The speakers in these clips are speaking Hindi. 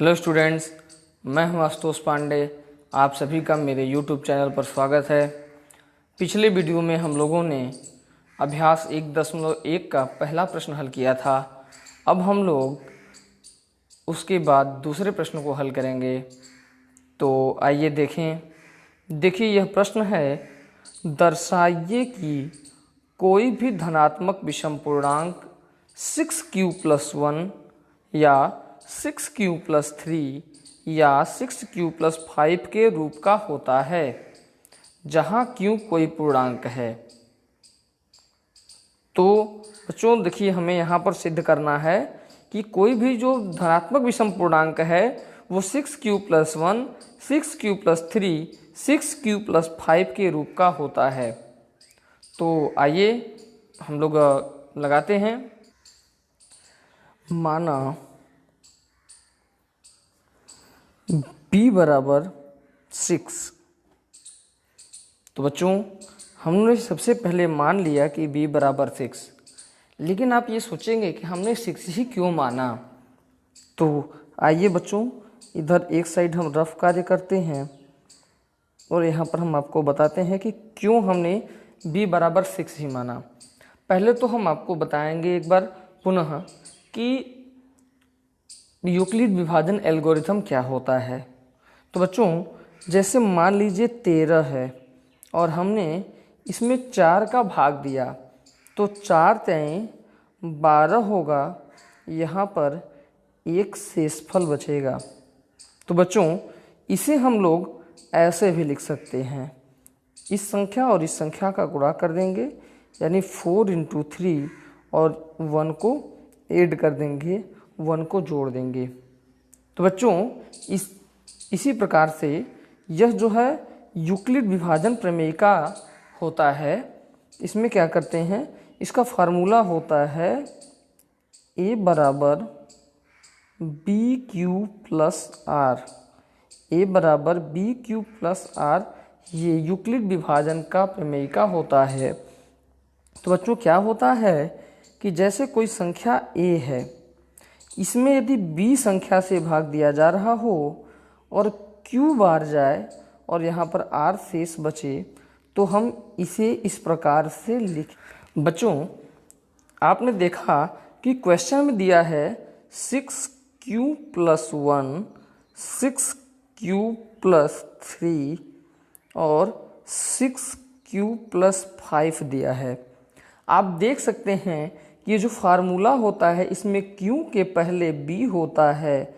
हेलो स्टूडेंट्स, मैं हूं आशुतोष पांडे। आप सभी का मेरे यूट्यूब चैनल पर स्वागत है। पिछले वीडियो में हम लोगों ने अभ्यास 1.1 का पहला प्रश्न हल किया था। अब हम लोग उसके बाद दूसरे प्रश्न को हल करेंगे। तो आइए देखें। देखिए, यह प्रश्न है, दर्शाइए कि कोई भी धनात्मक विषम पूर्णांक 6q+1 या 6q+3 या 6q+5 के रूप का होता है, जहाँ q कोई पूर्णांक है। तो बच्चों देखिए, हमें यहाँ पर सिद्ध करना है कि कोई भी जो धनात्मक विषम पूर्णांक है वो 6q+1, 6q+3, 6q+5 के रूप का होता है। तो आइए हम लोग लगाते हैं। माना b बराबर 6। तो बच्चों हमने सबसे पहले मान लिया कि b बराबर 6, लेकिन आप ये सोचेंगे कि हमने 6 ही क्यों माना। तो आइए बच्चों, इधर एक साइड हम रफ कार्य करते हैं और यहाँ पर हम आपको बताते हैं कि क्यों हमने b बराबर 6 ही माना। पहले तो हम आपको बताएंगे एक बार पुनः कि यूक्लिड विभाजन एल्गोरिथम क्या होता है। तो बच्चों जैसे मान लीजिए 13 है और हमने इसमें 4 का भाग दिया, तो 4 तेई 12 होगा। यहाँ पर एक शेषफल बचेगा। तो बच्चों इसे हम लोग ऐसे भी लिख सकते हैं, इस संख्या और इस संख्या का गुणा कर देंगे, यानी 4 × 3 और 1 को ऐड कर देंगे, 1 को जोड़ देंगे। तो बच्चों इसी प्रकार से यह जो है यूक्लिड विभाजन प्रमेय का होता है। इसमें क्या करते हैं, इसका फार्मूला होता है a बराबर bq+r। a बराबर bq+r ये यूक्लिड विभाजन का प्रमेय का होता है। तो बच्चों क्या होता है कि जैसे कोई संख्या a है, इसमें यदि b संख्या से भाग दिया जा रहा हो और q बार जाए और यहाँ पर r शेष बचे, तो हम इसे इस प्रकार से लिख। बच्चों आपने देखा कि क्वेश्चन में दिया है 6q+1, 6q+3 और 6q+5 दिया है। आप देख सकते हैं कि ये जो फार्मूला होता है इसमें q के पहले b होता है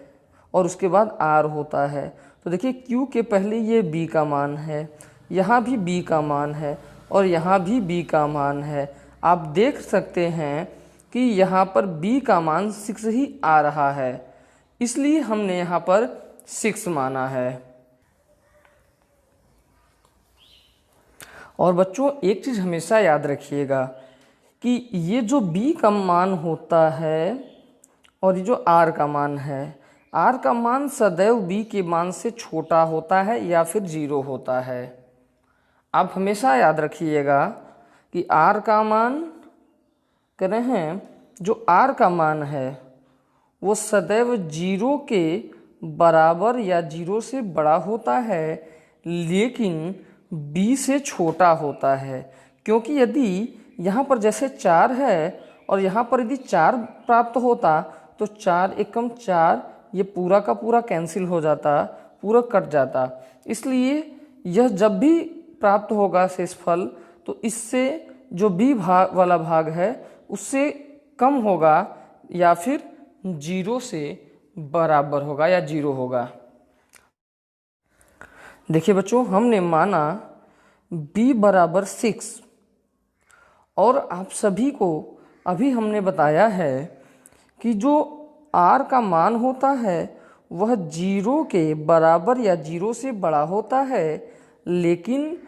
और उसके बाद r होता है। तो देखिए q के पहले ये b का मान है, यहाँ भी b का मान है और यहाँ भी b का मान है। आप देख सकते हैं कि यहाँ पर b का मान 6 ही आ रहा है, इसलिए हमने यहाँ पर 6 माना है। और बच्चों एक चीज़ हमेशा याद रखिएगा कि ये जो b का मान होता है और ये जो r का मान है, r का मान सदैव b के मान से छोटा होता है या फिर 0 होता है। आप हमेशा याद रखिएगा कि r का मान कह रहे हैं, जो r का मान है वो सदैव 0 के बराबर या 0 से बड़ा होता है, लेकिन b से छोटा होता है। क्योंकि यदि यहाँ पर जैसे 4 है और यहाँ पर यदि 4 प्राप्त होता तो 4 एकम 4, ये पूरा का पूरा कैंसिल हो जाता, पूरा कट जाता। इसलिए यह जब भी प्राप्त होगा शेषफल, तो इससे जो b भाग वाला भाग है उससे कम होगा या फिर 0 से बराबर होगा या 0 होगा। देखिए बच्चों हमने माना b बराबर 6 और आप सभी को अभी हमने बताया है कि जो r का मान होता है वह 0 के बराबर या 0 से बड़ा होता है, लेकिन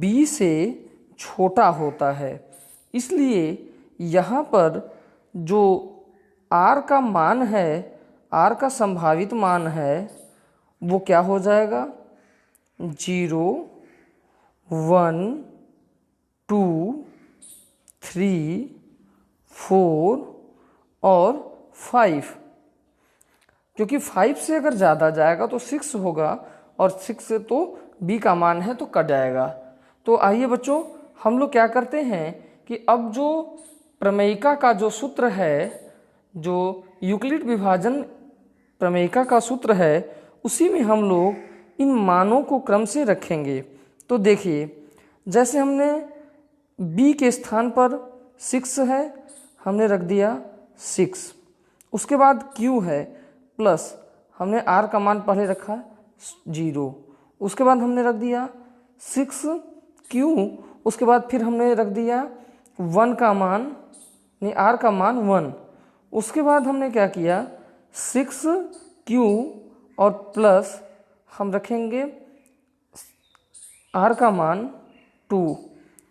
b से छोटा होता है। इसलिए यहाँ पर जो r का मान है, r का संभावित मान है, वो क्या हो जाएगा, 0, 1, 2, 3, 4 और 5। क्योंकि 5 से अगर ज़्यादा जाएगा तो 6 होगा और 6 से तो b का मान है तो कट जाएगा। तो आइए बच्चों हम लोग क्या करते हैं कि अब जो प्रमेयिका का जो सूत्र है, जो यूक्लिड विभाजन प्रमेयिका का सूत्र है, उसी में हम लोग इन मानों को क्रम से रखेंगे। तो देखिए जैसे हमने b के स्थान पर 6 है, हमने रख दिया 6। उसके बाद q है प्लस हमने r का मान पहले रखा 0। उसके बाद हमने रख दिया 6q। उसके बाद फिर हमने रख दिया 1 का मान, नहीं r का मान 1। उसके बाद हमने क्या किया 6q और प्लस हम रखेंगे r का मान 2।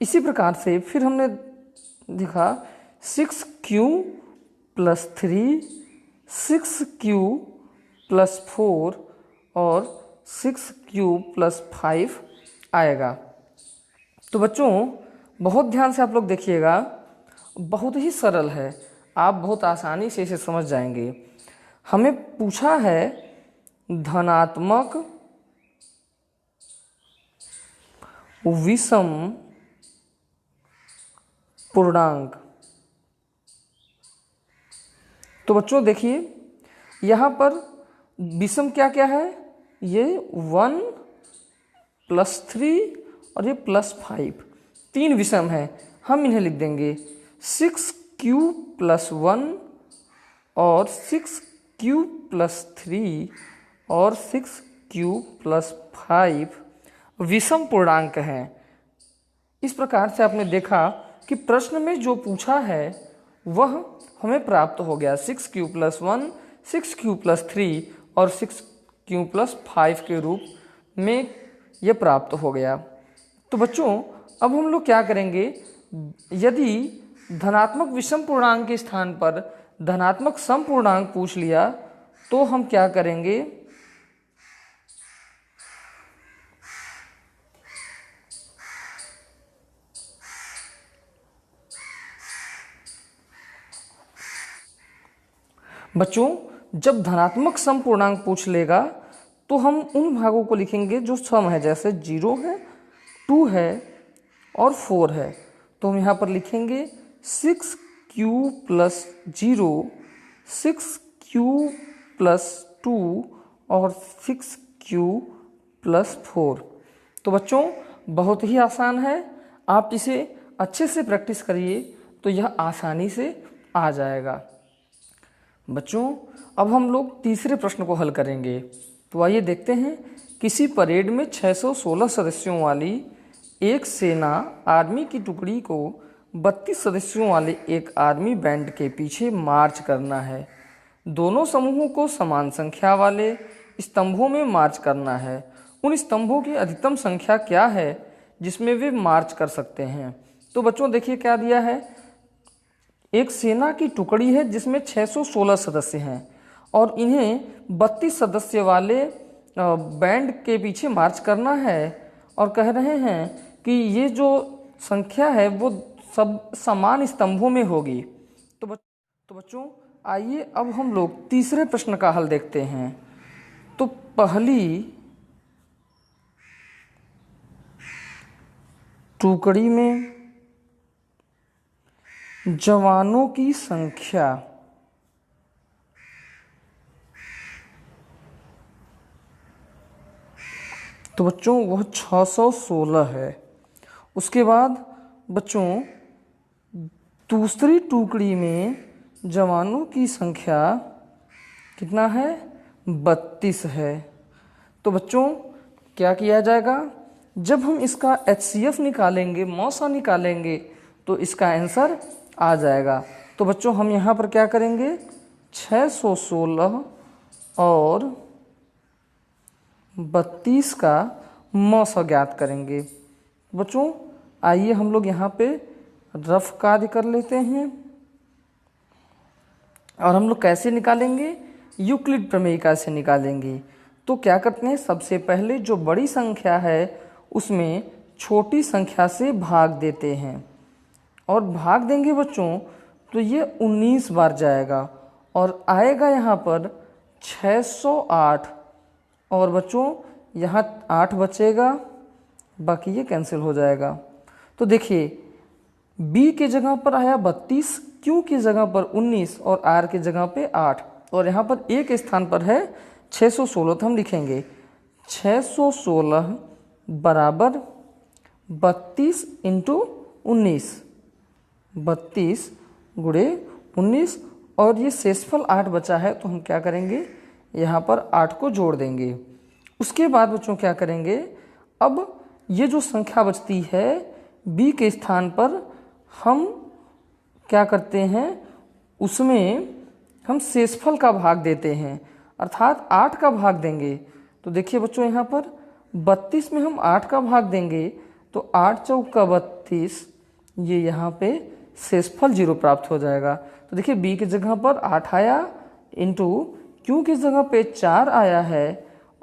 इसी प्रकार से फिर हमने देखा 6q प्लस 3, 6q प्लस 4 और 6q प्लस 5 आएगा। तो बच्चों बहुत ध्यान से आप लोग देखिएगा, बहुत ही सरल है, आप बहुत आसानी से इसे समझ जाएंगे। हमें पूछा है धनात्मक विषम पूर्णांक। तो बच्चों देखिए यहाँ पर विषम क्या क्या है, ये 1 प्लस 3 और ये प्लस 5, 3 विषम है। हम इन्हें लिख देंगे 6q प्लस 1 और 6q प्लस 3 और 6q प्लस 5 विषम पूर्णांक हैं। इस प्रकार से आपने देखा कि प्रश्न में जो पूछा है वह हमें प्राप्त हो गया। 6q प्लस 1, 6q प्लस 3 और 6q प्लस 5 के रूप में ये प्राप्त हो गया। तो बच्चों अब हम लोग क्या करेंगे, यदि धनात्मक विषम पूर्णांक के स्थान पर धनात्मक सम पूर्णांक पूछ लिया तो हम क्या करेंगे, बच्चों जब धनात्मक सम पूर्णांक पूछ लेगा तो हम उन भागों को लिखेंगे जो सम है, जैसे 0 है, 2 है और 4 है। तो हम यहाँ पर लिखेंगे 6q प्लस 0, 6q प्लस 2 और 6q प्लस 4। तो बच्चों बहुत ही आसान है, आप इसे अच्छे से प्रैक्टिस करिए तो यह आसानी से आ जाएगा। बच्चों अब हम लोग तीसरे प्रश्न को हल करेंगे। तो आइए देखते हैं, किसी परेड में 616 सदस्यों वाली एक सेना आर्मी की टुकड़ी को 32 सदस्यों वाले एक आर्मी बैंड के पीछे मार्च करना है। दोनों समूहों को समान संख्या वाले स्तंभों में मार्च करना है। उन स्तंभों की अधिकतम संख्या क्या है जिसमें वे मार्च कर सकते हैं। तो बच्चों देखिए क्या दिया है, एक सेना की टुकड़ी है जिसमें 616 सदस्य हैं और इन्हें 32 सदस्य वाले बैंड के पीछे मार्च करना है और कह रहे हैं कि ये जो संख्या है वो सब समान स्तंभों में होगी। तो बच्चों आइए अब हम लोग तीसरे प्रश्न का हल देखते हैं। तो पहली टुकड़ी में जवानों की संख्या तो बच्चों वह 616 है। उसके बाद बच्चों दूसरी टुकड़ी में जवानों की संख्या कितना है, 32 है। तो बच्चों क्या किया जाएगा, जब हम इसका HCF निकालेंगे, मौसा निकालेंगे तो इसका आंसर आ जाएगा। तो बच्चों हम यहाँ पर क्या करेंगे, 616 और 32 का मौसा ज्ञात करेंगे। बच्चों आइए हम लोग यहाँ पे रफ कार्य कर लेते हैं और हम लोग कैसे निकालेंगे, यूक्लिड प्रमेयिका से निकालेंगे। तो क्या करते हैं, सबसे पहले जो बड़ी संख्या है उसमें छोटी संख्या से भाग देते हैं और भाग देंगे बच्चों तो ये 19 बार जाएगा और आएगा यहाँ पर 608 और बच्चों यहाँ 8 बचेगा, बाकी ये कैंसिल हो जाएगा। तो देखिए बी के जगह पर आया 32, क्यू की जगह पर 19 और आर की जगह पे 8 और यहाँ पर एक स्थान पर है 616। तो हम लिखेंगे 616 बराबर 32 इंटू 19, 32 गुणे 19 और ये शेषफल 8 बचा है तो हम क्या करेंगे यहाँ पर 8 को जोड़ देंगे। उसके बाद बच्चों क्या करेंगे, अब ये जो संख्या बचती है बी के स्थान पर हम क्या करते हैं, उसमें हम शेषफल का भाग देते हैं अर्थात 8 का भाग देंगे। तो देखिए बच्चों यहाँ पर 32 में हम 8 का भाग देंगे तो 8 चौका 32, ये यहाँ पे शेषफल 0 प्राप्त हो जाएगा। तो देखिए बी की जगह पर 8 आया इंटू क्यू की जगह पे 4 आया है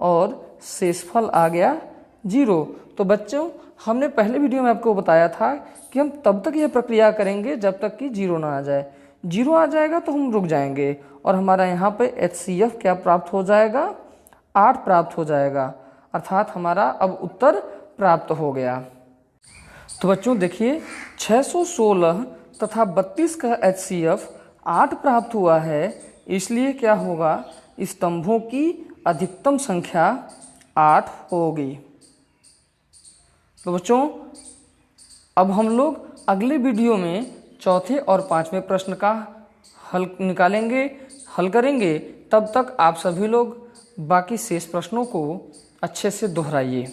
और शेषफल आ गया 0। तो बच्चों हमने पहले वीडियो में आपको बताया था कि हम तब तक यह प्रक्रिया करेंगे जब तक कि 0 ना आ जाए। 0 आ जाएगा तो हम रुक जाएंगे और हमारा यहाँ पे HCF क्या प्राप्त हो जाएगा, 8 प्राप्त हो जाएगा अर्थात हमारा अब उत्तर प्राप्त हो गया। तो बच्चों देखिए 616 तथा 32 का HCF 8 प्राप्त हुआ है, इसलिए क्या होगा, स्तंभों की अधिकतम संख्या 8 होगी। तो बच्चों अब हम लोग अगले वीडियो में चौथे और पांचवें प्रश्न का हल निकालेंगे, हल करेंगे। तब तक आप सभी लोग बाकी शेष प्रश्नों को अच्छे से दोहराइए।